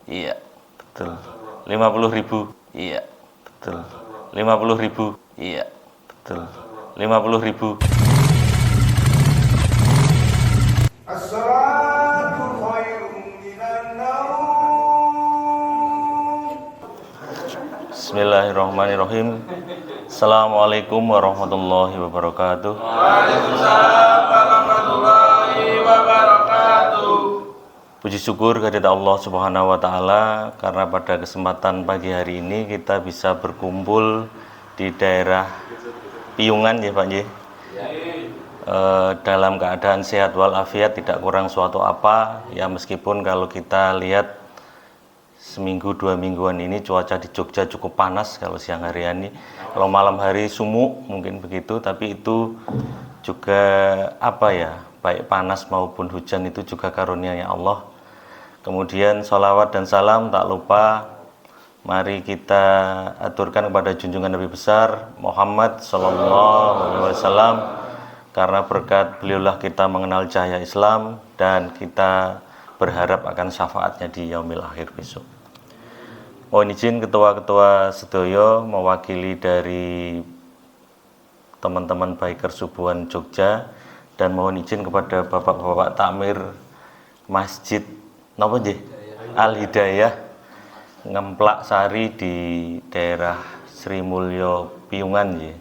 Iya, betul. 50.000. Iya, betul. 50.000. Iya, betul. 50.000. As-salatu khairun minan naum. Bismillahirrahmanirrahim. Assalamualaikum warahmatullahi wabarakatuh. Waalaikumsalam warahmatullahi wabarakatuh. Puji syukur kehadirat Allah Subhanahu wa taala karena pada kesempatan pagi hari ini kita bisa berkumpul di daerah Piungan ya Pak Nggih. Dalam keadaan sehat walafiat, tidak kurang suatu apa ya, meskipun kalau kita lihat seminggu 2 mingguan ini cuaca di Jogja cukup panas kalau siang hari ini, kalau malam hari sumuk mungkin begitu, tapi itu juga apa ya, baik panas maupun hujan itu juga karunia-Nya Allah. Kemudian sholawat dan salam tak lupa mari kita aturkan kepada junjungan Nabi besar Muhammad Sallallahu Alaihi Wasallam, karena berkat beliaulah kita mengenal cahaya Islam dan kita berharap akan syafaatnya di yaumil akhir besok. Mohon izin ketua-ketua sedoyo mewakili dari teman-teman Biker Subuhan Jogja, dan mohon izin kepada bapak-bapak takmir Masjid napa nggih? Al Hidayah Ngemplak Sari di daerah Sri Mulyo Piungan nggih.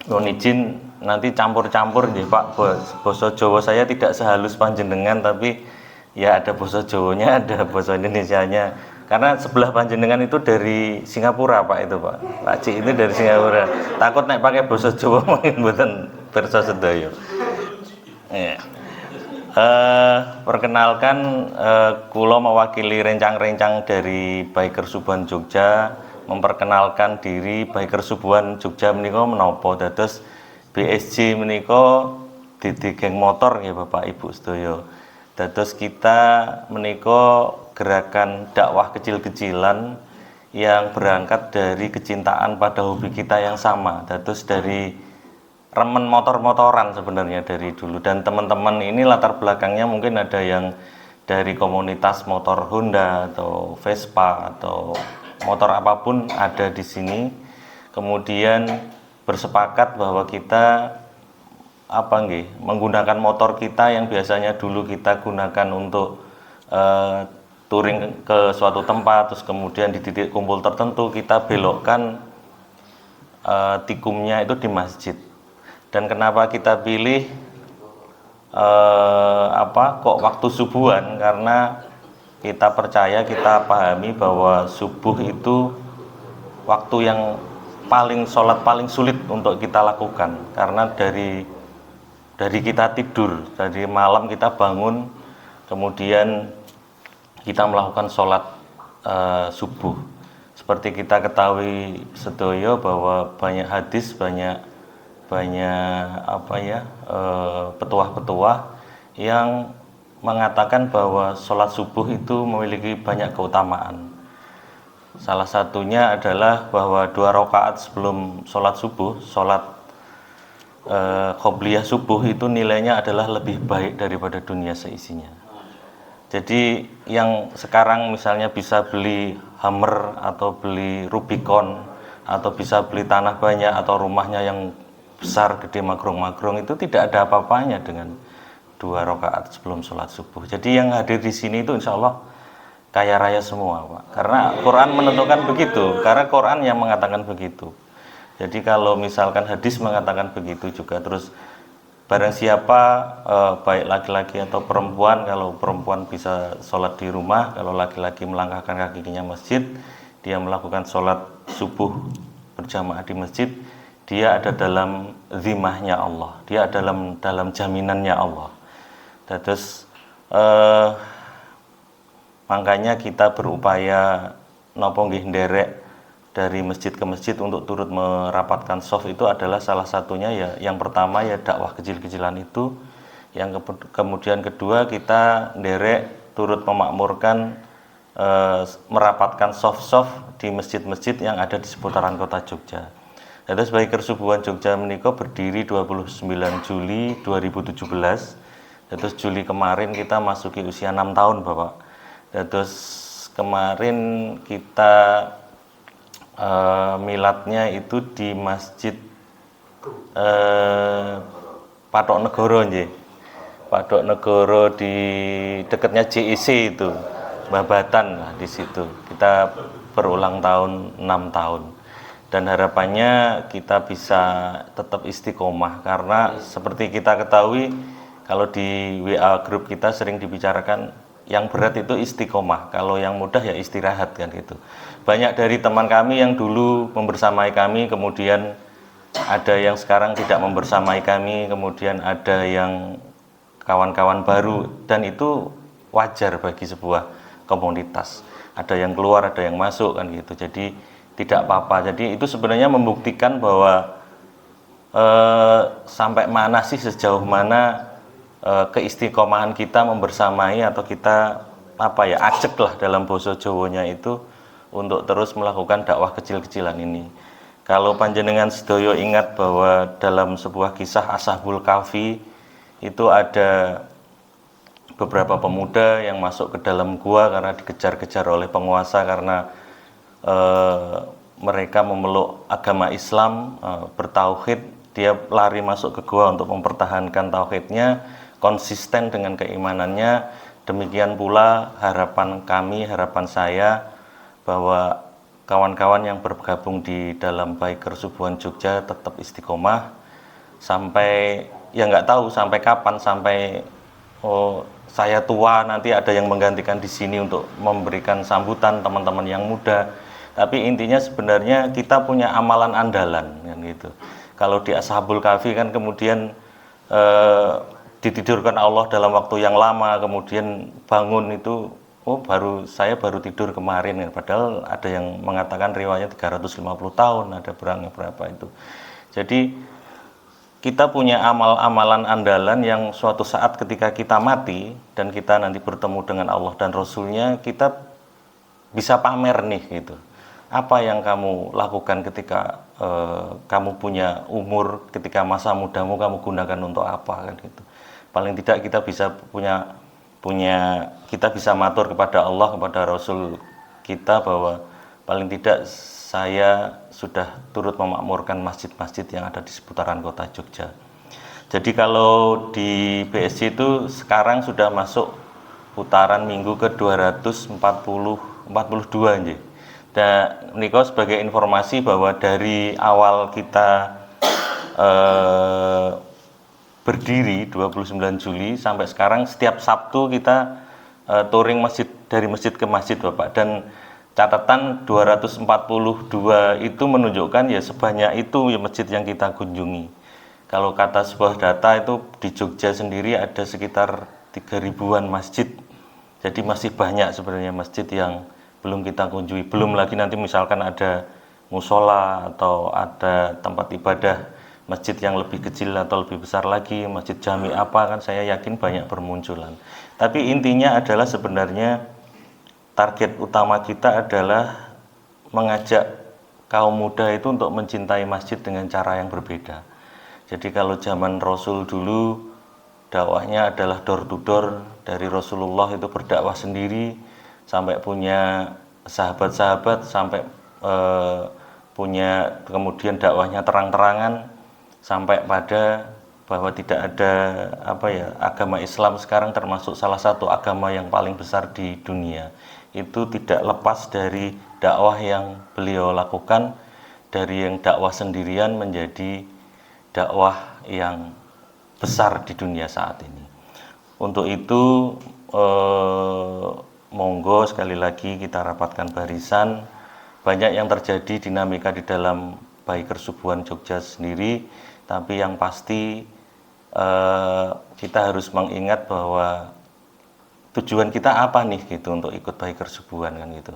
Mohon izin nanti campur-campur nggih Pak, basa Jawa saya tidak sehalus panjenengan, tapi ya ada basa Jawanya, ada basa Indonesianya. Karena sebelah panjenengan itu dari Singapura Pak, itu Pak. Pak Cik itu dari Singapura. Takut nek pakai basa Jawa mungkin mboten pirsa sedaya. Ya. Perkenalkan, kula mewakili rencang-rencang dari Biker Subuhan Jogja, memperkenalkan diri Biker Subuhan Jogja menika menapa dados BSJ menika dadi geng motor ya Bapak Ibu sedaya. Dados kita menika gerakan dakwah kecil-kecilan yang berangkat dari kecintaan pada hobi kita yang sama. Dados dari remen motor-motoran sebenarnya dari dulu, dan teman-teman ini latar belakangnya mungkin ada yang dari komunitas motor Honda atau Vespa atau motor apapun ada di sini. Kemudian bersepakat bahwa kita menggunakan motor kita yang biasanya dulu kita gunakan untuk touring ke suatu tempat, terus kemudian di titik kumpul tertentu kita belokkan tikumnya itu di masjid. Dan kenapa kita pilih kok waktu subuhan? Karena kita percaya, kita pahami bahwa subuh itu waktu yang sholat paling sulit untuk kita lakukan, karena dari kita tidur, dari malam kita bangun, kemudian kita melakukan sholat subuh. Seperti kita ketahui sedoyo bahwa banyak hadis, banyak petuah-petuah yang mengatakan bahwa sholat subuh itu memiliki banyak keutamaan. Salah satunya adalah bahwa 2 rakaat sebelum sholat subuh, sholat qobliyah subuh itu nilainya adalah lebih baik daripada dunia seisinya. Jadi yang sekarang misalnya bisa beli Hummer atau beli Rubicon atau bisa beli tanah banyak atau rumahnya yang besar, gede, magrong-magrong, itu tidak ada apa-apanya dengan 2 rakaat sebelum sholat subuh. Jadi yang hadir di sini itu insya Allah kaya raya semua Pak, karena Quran menentukan begitu, karena Quran yang mengatakan begitu. Jadi kalau misalkan hadis mengatakan begitu juga, terus barang siapa baik laki-laki atau perempuan, kalau perempuan bisa sholat di rumah, kalau laki-laki melangkahkan kakinya masjid, dia melakukan sholat subuh berjamaah di masjid, dia ada dalam zimahnya Allah, dia dalam jaminannya Allah. Terus makanya kita berupaya nopo nggih nderek dari masjid ke masjid untuk turut merapatkan shaf. Itu adalah salah satunya ya, yang pertama ya dakwah kecil-kecilan itu, yang kemudian kedua kita nderek turut memakmurkan merapatkan shaf-shaf di masjid-masjid yang ada di seputaran kota Jogja. Terus Biker Subuhan Jogja menika berdiri 29 Juli 2017 Terus Juli kemarin kita masuki usia 6 tahun Bapak. Terus kemarin kita miladnya itu di Masjid Patok Negoro nggih. Patok Negoro di dekatnya JIC itu, Babatan lah di situ. Kita berulang tahun 6 tahun. Dan harapannya kita bisa tetap istiqomah karena seperti kita ketahui kalau di WA grup kita sering dibicarakan yang berat itu istiqomah, kalau yang mudah ya istirahat kan gitu. Banyak dari teman kami yang dulu membersamai kami, kemudian ada yang sekarang tidak membersamai kami, kemudian ada yang kawan-kawan baru, dan itu wajar bagi sebuah komunitas. Ada yang keluar, ada yang masuk kan gitu. Jadi tidak apa-apa. Jadi itu sebenarnya membuktikan bahwa sampai mana sih, sejauh mana keistiqomahan kita membersamai atau kita ajek lah dalam basa Jawanya itu untuk terus melakukan dakwah kecil-kecilan ini. Kalau panjenengan sedaya ingat bahwa dalam sebuah kisah Ashabul Kahfi itu ada beberapa pemuda yang masuk ke dalam gua karena dikejar-kejar oleh penguasa karena mereka memeluk agama Islam, bertauhid. Dia lari masuk ke gua untuk mempertahankan tauhidnya, konsisten dengan keimanannya. Demikian pula harapan kami, harapan saya bahwa kawan-kawan yang bergabung di dalam Biker Subuhan Jogja tetap istiqomah sampai ya nggak tahu sampai kapan, sampai saya tua nanti ada yang menggantikan di sini untuk memberikan sambutan teman-teman yang muda. Tapi intinya sebenarnya kita punya amalan andalan kan gitu. Kalau di Ashabul Kahfi kan kemudian ditidurkan Allah dalam waktu yang lama, kemudian bangun itu saya baru tidur kemarin ya. Padahal ada yang mengatakan riwayat 350 tahun, ada berapa itu. Jadi kita punya amal-amalan andalan yang suatu saat ketika kita mati dan kita nanti bertemu dengan Allah dan Rasulnya, kita bisa pamer nih gitu. Apa yang kamu lakukan ketika kamu punya umur, ketika masa mudamu kamu gunakan untuk apa kan gitu. Paling tidak kita bisa kita bisa matur kepada Allah, kepada Rasul kita bahwa paling tidak saya sudah turut memakmurkan masjid-masjid yang ada di seputaran kota Jogja. Jadi kalau di BSC itu sekarang sudah masuk putaran minggu ke 242 nggih. Dan niko sebagai informasi bahwa dari awal kita berdiri 29 Juli sampai sekarang setiap Sabtu kita touring masjid, dari masjid ke masjid Bapak, dan catatan 242 itu menunjukkan ya sebanyak itu ya masjid yang kita kunjungi. Kalau kata sebuah data itu di Jogja sendiri ada sekitar 3.000-an masjid. Jadi masih banyak sebenarnya masjid yang belum kita kunjungi. Belum lagi nanti misalkan ada musola atau ada tempat ibadah masjid yang lebih kecil atau lebih besar lagi, masjid jami apa kan saya yakin banyak bermunculan. Tapi intinya adalah sebenarnya target utama kita adalah mengajak kaum muda itu untuk mencintai masjid dengan cara yang berbeda. Jadi kalau zaman Rasul dulu dakwahnya adalah door to door, dari Rasulullah itu berdakwah sendiri sampai punya sahabat-sahabat, sampai punya kemudian dakwahnya terang-terangan, sampai pada bahwa tidak ada agama Islam sekarang termasuk salah satu agama yang paling besar di dunia. Itu tidak lepas dari dakwah yang beliau lakukan, dari yang dakwah sendirian menjadi dakwah yang besar di dunia saat ini. Untuk itu monggo sekali lagi kita rapatkan barisan. Banyak yang terjadi dinamika di dalam Biker Subuhan Jogja sendiri, tapi yang pasti kita harus mengingat bahwa tujuan kita apa nih gitu untuk ikut Biker Subuhan kan gitu.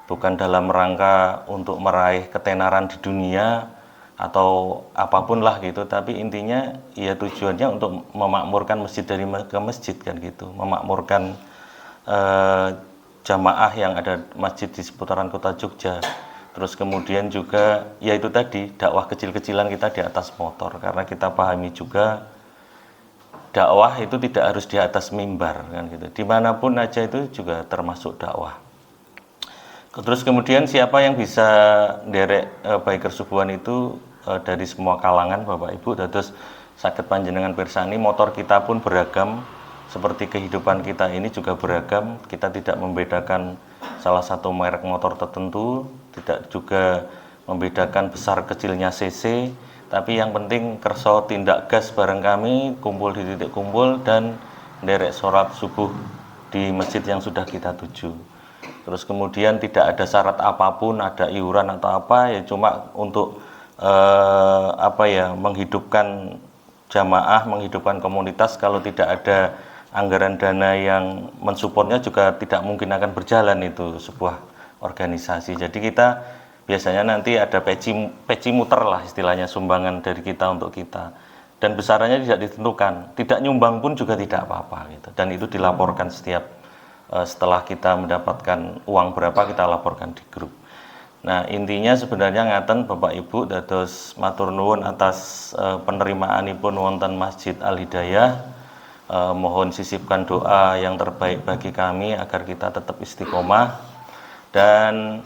Bukan dalam rangka untuk meraih ketenaran di dunia atau apapun lah gitu, tapi intinya ya tujuannya untuk memakmurkan masjid dari ke masjid kan gitu, memakmurkan jamaah yang ada masjid di seputaran kota Jogja. Terus kemudian juga yaitu tadi dakwah kecil-kecilan kita di atas motor, karena kita pahami juga dakwah itu tidak harus di atas mimbar kan gitu. Dimanapun aja itu juga termasuk dakwah. Terus kemudian siapa yang bisa nderek Bikers Subuhan itu dari semua kalangan Bapak Ibu. Terus saged panjenengan pirsani motor kita pun beragam, seperti kehidupan kita ini juga beragam. Kita tidak membedakan salah satu merek motor tertentu, tidak juga membedakan besar kecilnya cc, tapi yang penting kerso tindak gas bareng kami, kumpul di titik kumpul dan nderek sholat subuh di masjid yang sudah kita tuju. Terus kemudian tidak ada syarat apapun, ada iuran atau apa, ya cuma untuk menghidupkan jamaah, menghidupkan komunitas. Kalau tidak ada anggaran dana yang mensupportnya juga tidak mungkin akan berjalan itu sebuah organisasi. Jadi kita biasanya nanti ada peci muter lah istilahnya, sumbangan dari kita untuk kita, dan besarannya tidak ditentukan, tidak nyumbang pun juga tidak apa-apa gitu. Dan itu dilaporkan setiap setelah kita mendapatkan uang berapa kita laporkan di grup. Nah intinya sebenarnya ngaten Bapak Ibu, dados matur nuwun atas penerimaanipun wonten Masjid Al Hidayah. Mohon sisipkan doa yang terbaik bagi kami agar kita tetap istiqomah. Dan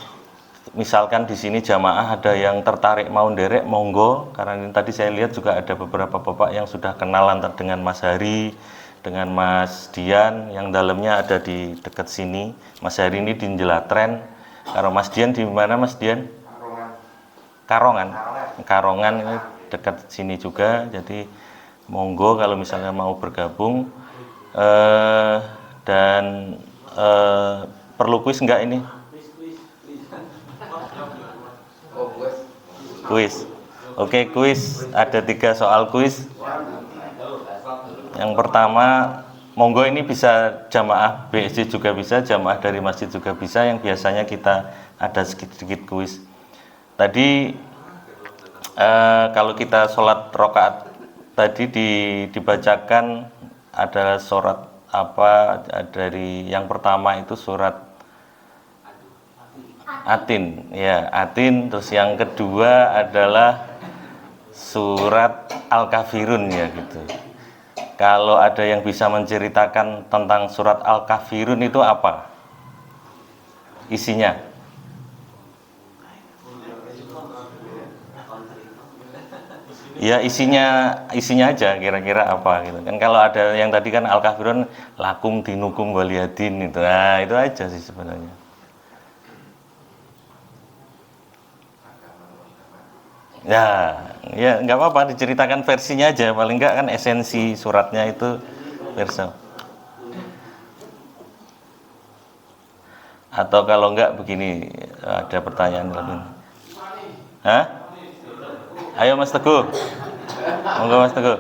misalkan di sini jamaah ada yang tertarik mau nderek, monggo, karena ini tadi saya lihat juga ada beberapa bapak yang sudah kenalan dengan Mas Hari, dengan Mas Dian, yang dalamnya ada di dekat sini. Mas Hari ini di Jelatren. Kalau Mas Dian di mana Mas Dian? Karongan. Karongan ini dekat sini juga. Jadi monggo kalau misalnya mau bergabung. Perlu kuis enggak ini? Kuis. Oke, kuis. Ada 3 soal kuis. Yang pertama, monggo ini bisa jamaah BSD juga bisa, jamaah dari masjid juga bisa, yang biasanya kita ada sedikit kuis. Tadi kalau kita sholat rakaat tadi dibacakan ada surat apa, dari yang pertama itu surat Atin, ya Atin. Terus yang kedua adalah surat Al-Kafirun ya gitu. Kalau ada yang bisa menceritakan tentang surat Al-Kafirun itu apa isinya? Ya isinya aja kira-kira apa gitu kan. Kalau ada yang tadi kan Al-Kafirun lakum dinukum waliyadin itu. Nah, itu aja sih sebenarnya. Ya nggak apa-apa, diceritakan versinya aja, paling nggak kan esensi suratnya itu versi. Atau kalau nggak begini, ada pertanyaan lebih. Hah? Ayo Mas Teguh. Monggo Mas Teguh.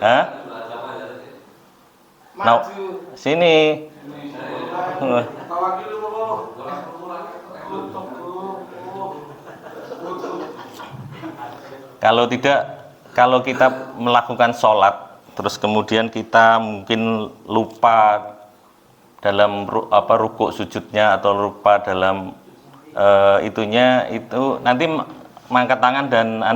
Hah? Nah, sini. Kalau tidak, kalau kita melakukan sholat, terus kemudian kita mungkin lupa dalam rukuk sujudnya, atau lupa dalam itunya, itu nanti mangkat tangan dan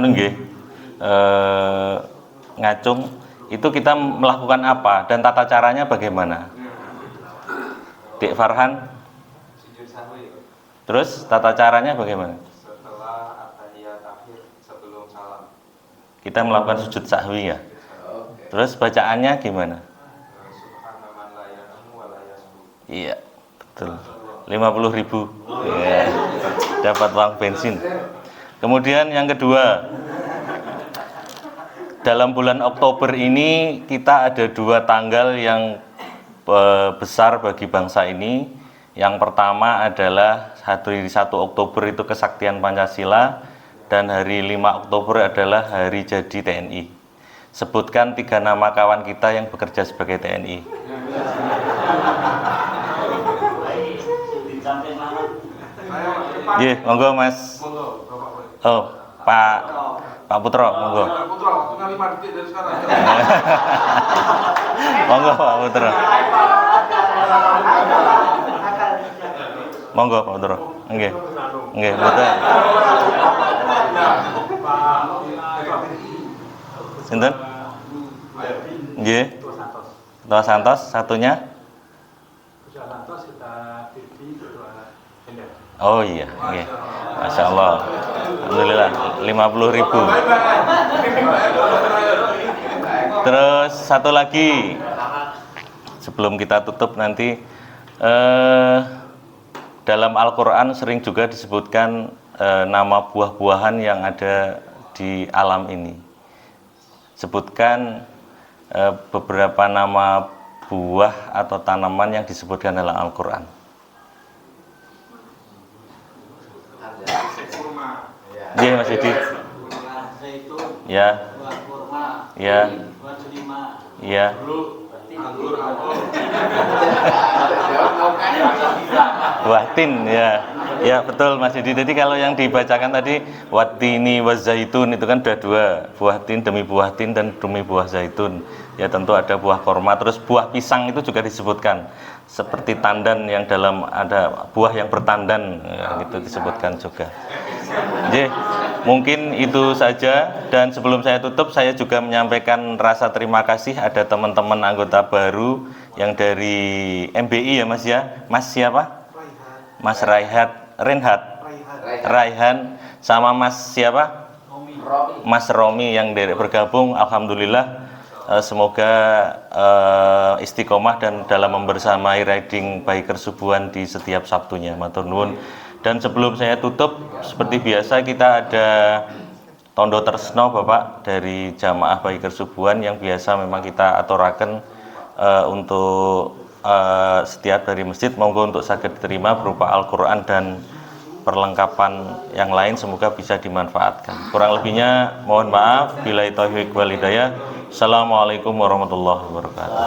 ngacung, itu kita melakukan apa dan tata caranya bagaimana? Dik Farhan? Terus tata caranya bagaimana? Kita melakukan sujud sahwi ya. Terus bacaannya gimana? Iya, betul. 50.000 ya, dapat uang bensin. Kemudian yang kedua, dalam bulan Oktober ini kita ada 2 tanggal yang besar bagi bangsa ini. Yang pertama adalah hari 1 Oktober itu kesaktian Pancasila, dan hari 5 Oktober adalah hari jadi TNI. Sebutkan 3 nama kawan kita yang bekerja sebagai TNI. Iya, monggo Mas. Oh, Pak Putro, monggo. Monggo Pak Putro. Monggo Pak Putro. Nggih. Nggih, betul. Sinten? Nggih. Ketua Santos. Ketua Santos, satunya? Ketua Santos kita pilih ketua Hendar. Oh iya, nggih. Masya Allah. Alhamdulillah 50.000. Terus satu lagi sebelum kita tutup nanti, dalam Al-Quran sering juga disebutkan nama buah-buahan yang ada di alam ini. Sebutkan beberapa nama buah atau tanaman yang disebutkan dalam Al-Quran. Iya, Mas Edi. Ya. Ya. Ya. Buah tin, ya. Ya, betul Mas Edi. Jadi kalau yang dibacakan tadi watini wazaitun itu kan ada dua, buah tin demi buah tin dan demi buah zaitun. Ya tentu ada buah korma, terus buah pisang itu juga disebutkan. Seperti tandan yang dalam ada buah yang bertandan, ya, gitu disebutkan juga. Jadi mungkin itu saja, dan sebelum saya tutup saya juga menyampaikan rasa terima kasih ada teman-teman anggota baru yang dari MBI ya Mas ya. Mas siapa? Mas Raihan sama Mas siapa? Mas Romi yang bergabung. Alhamdulillah, semoga istiqomah dan dalam membersamai riding Baikers Subuhan di setiap Sabtunya. Matur nuwun. Dan sebelum saya tutup, seperti biasa kita ada tondo tresno Bapak dari jamaah Baikers Subuhan yang biasa memang kita aturaken untuk setiap dari masjid. Monggo untuk saged diterima berupa Al-Quran dan perlengkapan yang lain, semoga bisa dimanfaatkan. Kurang lebihnya mohon maaf. Billahi taufiq wal hidayah. Assalamualaikum warahmatullahi wabarakatuh.